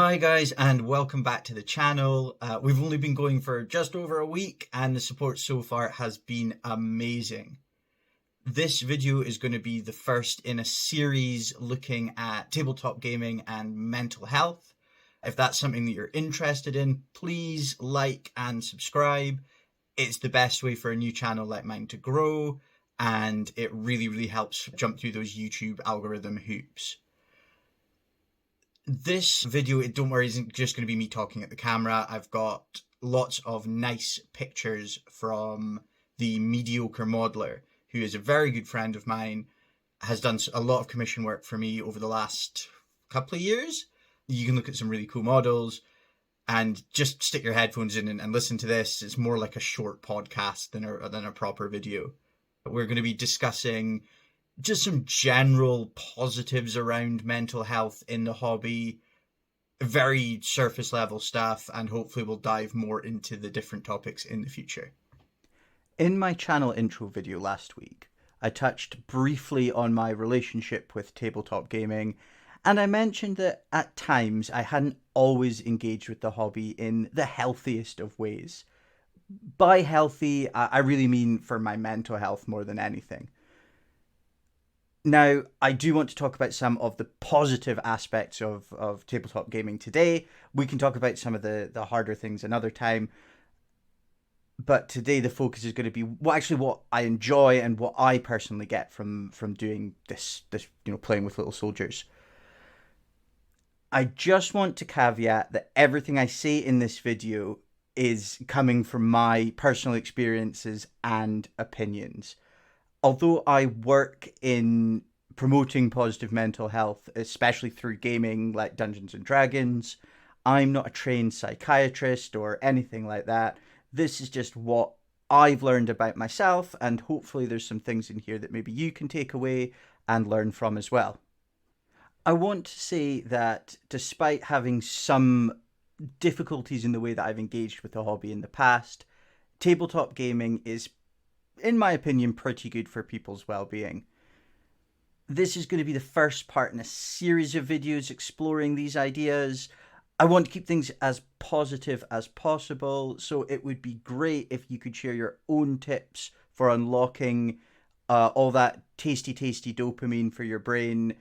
Hi guys, and welcome back to the channel. We've only been going for just over a week and the support so far has been amazing. This video is going to be the first in a series looking at tabletop gaming and mental health. If that's something that you're interested in, please like and subscribe. It's the best way for a new channel like mine to grow, and it really helps jump through those YouTube algorithm hoops. This video, don't worry, isn't just going to be me talking at the camera. I've got lots of nice pictures from the Mediocre Modeler, who is a very good friend of mine, has done a lot of commission work for me over the last couple of years. You can look at some really cool models and just stick your headphones in and listen to this. It's more like a short podcast than a proper video. We're going to be discussing just some general positives around mental health in the hobby, very surface level stuff, and hopefully we'll dive more into the different topics in the future. In my channel intro video last week, I touched briefly on my relationship with tabletop gaming, and I mentioned that at times I hadn't always engaged with the hobby in the healthiest of ways. By healthy, I really mean for my mental health more than anything. Now, I do want to talk about some of the positive aspects of tabletop gaming today. We can talk about some of the harder things another time. But today the focus is going to be what I enjoy and what I personally get from doing this, playing with little soldiers. I just want to caveat that everything I say in this video is coming from my personal experiences and opinions. Although I work in promoting positive mental health, especially through gaming like Dungeons and Dragons, I'm not a trained psychiatrist or anything like that. This is just what I've learned about myself, and hopefully there's some things in here that maybe you can take away and learn from as well. I want to say that despite having some difficulties in the way that I've engaged with the hobby in the past, tabletop gaming is, in my opinion, pretty good for people's well-being. This is going to be the first part in a series of videos exploring these ideas. I want to keep things as positive as possible, so it would be great if you could share your own tips for unlocking all that tasty dopamine for your brain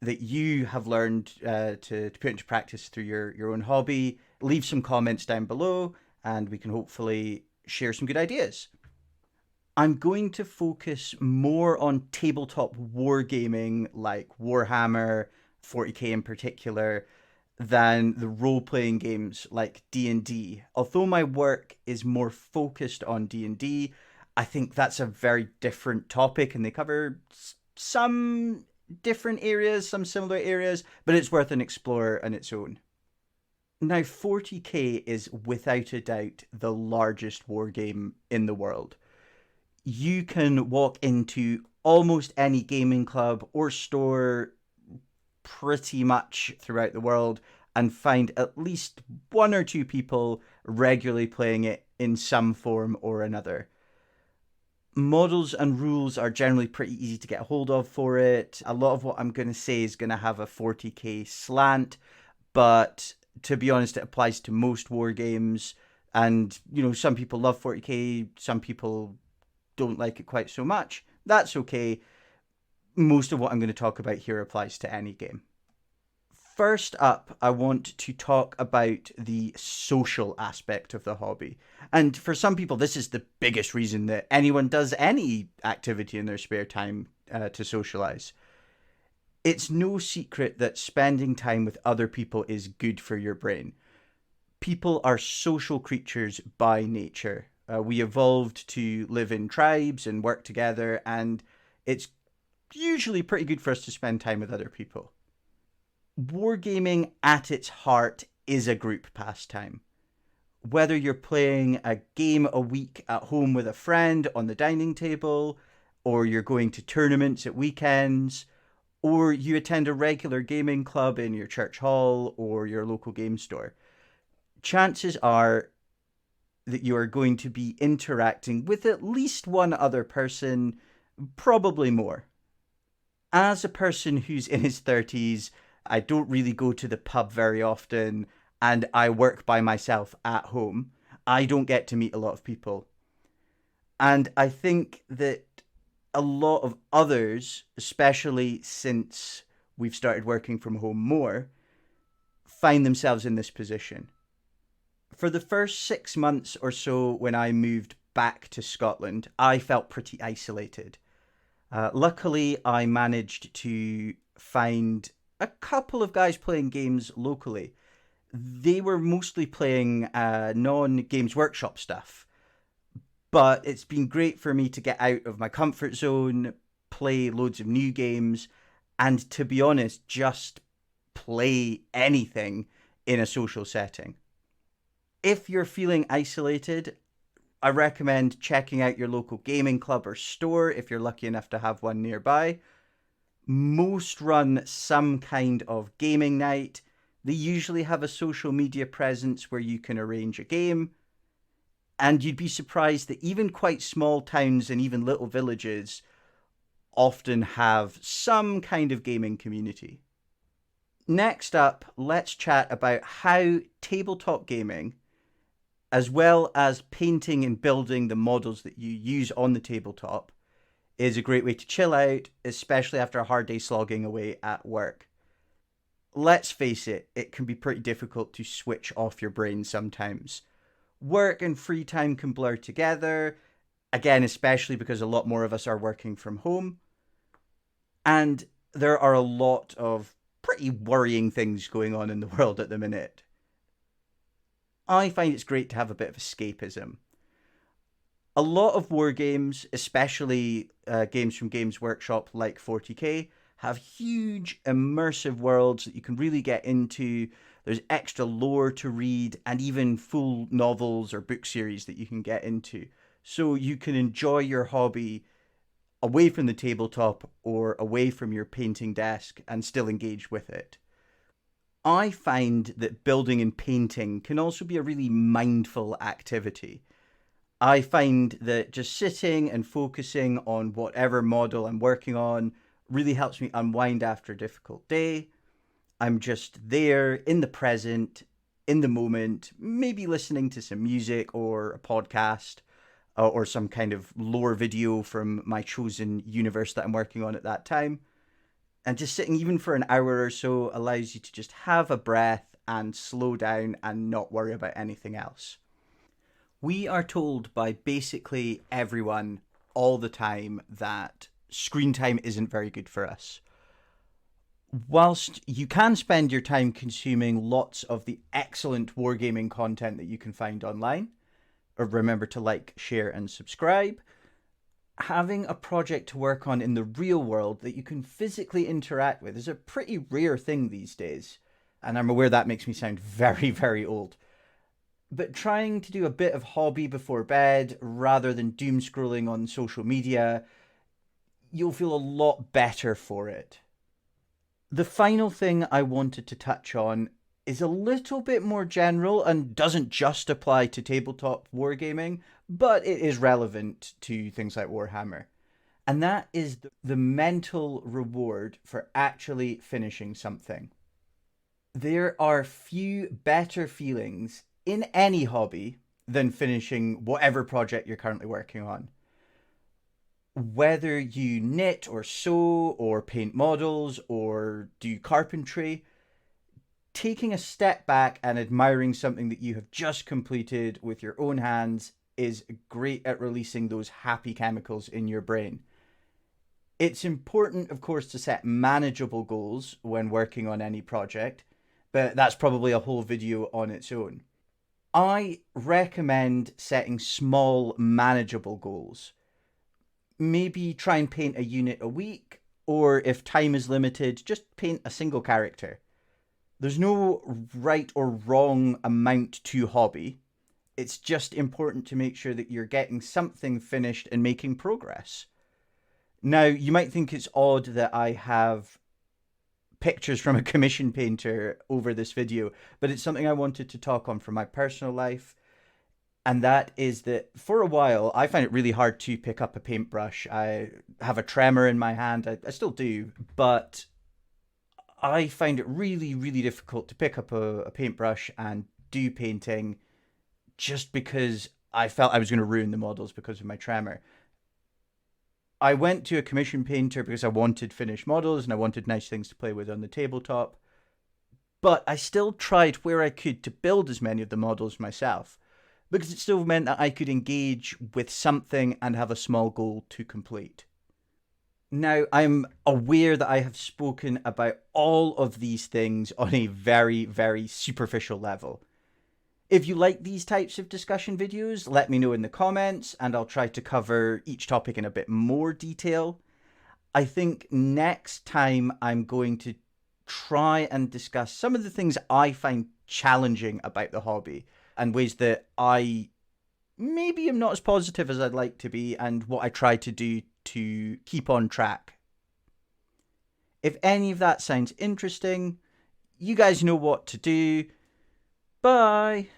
that you have learned to put into practice through your own hobby. Leave some comments down below, and we can hopefully share some good ideas. I'm going to focus more on tabletop wargaming like Warhammer, 40k in particular, than the role-playing games like D&D. Although my work is more focused on D&D, I think that's a very different topic, and they cover some different areas, some similar areas, but it's worth an explore on its own. Now, 40k is without a doubt the largest wargame in the world. You can walk into almost any gaming club or store pretty much throughout the world and find at least one or two people regularly playing it in some form or another. Models and rules are generally pretty easy to get hold of for it. A lot of what I'm going to say is going to have a 40k slant, but to be honest, it applies to most war games. And, some people love 40k, some people don't like it quite so much. That's okay. Most of what I'm going to talk about here applies to any game. First up, I want to talk about the social aspect of the hobby. And for some people, this is the biggest reason that anyone does any activity in their spare time to socialize. It's no secret that spending time with other people is good for your brain. People are social creatures by nature. We evolved to live in tribes and work together, and it's usually pretty good for us to spend time with other people. Wargaming at its heart is a group pastime. Whether you're playing a game a week at home with a friend on the dining table, or you're going to tournaments at weekends, or you attend a regular gaming club in your church hall or your local game store, chances are that you are going to be interacting with at least one other person, probably more. As a person who's in his 30s, I don't really go to the pub very often, and I work by myself at home. I don't get to meet a lot of people. And I think that a lot of others, especially since we've started working from home more, find themselves in this position. For the first 6 months or so when I moved back to Scotland, I felt pretty isolated. Luckily, I managed to find a couple of guys playing games locally. They were mostly playing non Games Workshop stuff, but it's been great for me to get out of my comfort zone, play loads of new games, and to be honest, just play anything in a social setting. If you're feeling isolated, I recommend checking out your local gaming club or store if you're lucky enough to have one nearby. Most run some kind of gaming night. They usually have a social media presence where you can arrange a game. And you'd be surprised that even quite small towns and even little villages often have some kind of gaming community. Next up, let's chat about how tabletop gaming, as well as painting and building the models that you use on the tabletop, is a great way to chill out, especially after a hard day slogging away at work. Let's face it, it can be pretty difficult to switch off your brain sometimes. Work and free time can blur together, again, especially because a lot more of us are working from home. And there are a lot of pretty worrying things going on in the world at the minute. I find it's great to have a bit of escapism. A lot of war games, especially games from Games Workshop like 40k, have huge immersive worlds that you can really get into. There's extra lore to read and even full novels or book series that you can get into. So you can enjoy your hobby away from the tabletop or away from your painting desk and still engage with it. I find that building and painting can also be a really mindful activity. I find that just sitting and focusing on whatever model I'm working on really helps me unwind after a difficult day. I'm just there in the present, in the moment, maybe listening to some music or a podcast or some kind of lore video from my chosen universe that I'm working on at that time. And just sitting even for an hour or so allows you to just have a breath and slow down and not worry about anything else. We are told by basically everyone all the time that screen time isn't very good for us. Whilst you can spend your time consuming lots of the excellent wargaming content that you can find online, or remember to like, share, and subscribe, having a project to work on in the real world that you can physically interact with is a pretty rare thing these days. And I'm aware that makes me sound very, very old. But trying to do a bit of hobby before bed rather than doom scrolling on social media, you'll feel a lot better for it. The final thing I wanted to touch on is a little bit more general and doesn't just apply to tabletop wargaming, but it is relevant to things like Warhammer. And that is the mental reward for actually finishing something. There are few better feelings in any hobby than finishing whatever project you're currently working on. Whether you knit or sew or paint models or do carpentry, taking a step back and admiring something that you have just completed with your own hands is great at releasing those happy chemicals in your brain. It's important, of course, to set manageable goals when working on any project, but that's probably a whole video on its own. I recommend setting small, manageable goals. Maybe try and paint a unit a week, or if time is limited, just paint a single character. There's no right or wrong amount to hobby. It's just important to make sure that you're getting something finished and making progress. Now, you might think it's odd that I have pictures from a commission painter over this video, but it's something I wanted to talk on from my personal life. And that is that for a while, I find it really hard to pick up a paintbrush. I have a tremor in my hand. I still do, but I find it really, really difficult to pick up a paintbrush and do painting just because I felt I was going to ruin the models because of my tremor. I went to a commission painter because I wanted finished models and I wanted nice things to play with on the tabletop. But I still tried where I could to build as many of the models myself, because it still meant that I could engage with something and have a small goal to complete. Now, I'm aware that I have spoken about all of these things on a very, very superficial level. If you like these types of discussion videos, let me know in the comments, and I'll try to cover each topic in a bit more detail. I think next time I'm going to try and discuss some of the things I find challenging about the hobby and ways that I maybe am not as positive as I'd like to be, and what I try to do to keep on track. If any of that sounds interesting, you guys know what to do. Bye!